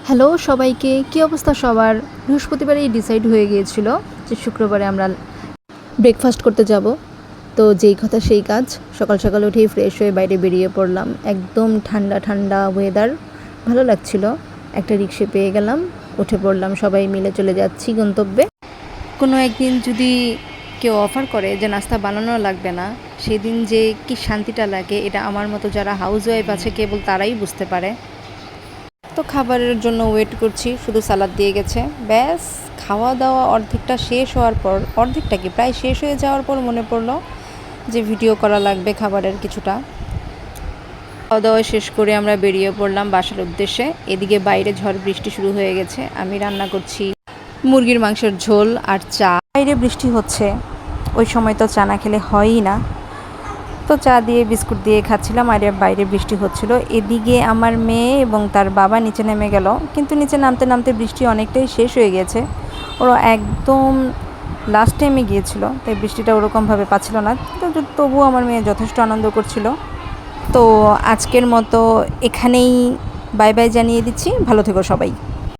Hello সবাইকে, কী অবস্থা সবার? বৃহস্পতিবারেই ডিসাইড হয়ে গিয়েছিল যে শুক্রবারে আমরা ব্রেকফাস্ট করতে যাব। তো যেই কথা সেই কাজ, সকাল সকাল উঠেই ফ্রেশ হয়ে বাইরে বেরিয়ে পড়লাম। একদম ঠান্ডা ঠান্ডা ওয়েদার, ভালো লাগছিল। একটা রিক্সা পেয়ে গেলাম, উঠে পড়লাম, সবাই মিলে চলে যাচ্ছি গন্তব্যে। কোনো একদিন যদি কেউ অফার করে যে নাস্তা বানানো লাগবে না, সেদিন যে কি শান্তিটা লাগে, এটা আমার মতো যারা হাউস ওয়াইফ আছে কেবল তারাই বুঝতে পারে। তো খাবারের জন্য ওয়েট করছি, শুধু সালাদ দিয়ে গেছে, ব্যাস। খাওয়া দাওয়া অর্ধেকটা শেষ হওয়ার পর, অর্ধেকটা কি প্রায় শেষ হয়ে যাওয়ার পর মনে পড়লো যে ভিডিও করা লাগবে খাবারের কিছুটা। খাওয়া দাওয়া শেষ করে আমরা বেরিয়ে পড়লাম বাসার উদ্দেশ্যে। এদিকে বাইরে ঝড় বৃষ্টি শুরু হয়ে গেছে। আমি রান্না করছি মুরগির মাংসের ঝোল আর চা। বাইরে বৃষ্টি হচ্ছে, ওই সময় তো চা না খেলে হয়ই না। তো চা দিয়ে বিস্কুট দিয়ে খাচ্ছিলাম, আর বাইরে বৃষ্টি হচ্ছিল। এদিকে আমার মেয়ে এবং তার বাবা নিচে নেমে গেল, কিন্তু নিচে নামতে নামতে বৃষ্টি অনেকটাই শেষ হয়ে গিয়েছে। ওরা একদম লাস্ট টাইমে গিয়েছিল, তাই বৃষ্টিটা ওরকমভাবে পাচ্ছিল না, কিন্তু তবুও আমার মেয়ে যথেষ্ট আনন্দ করছিল। তো আজকের মতো এখানেই বাই বাই জানিয়ে দিচ্ছি। ভালো থেকো সবাই।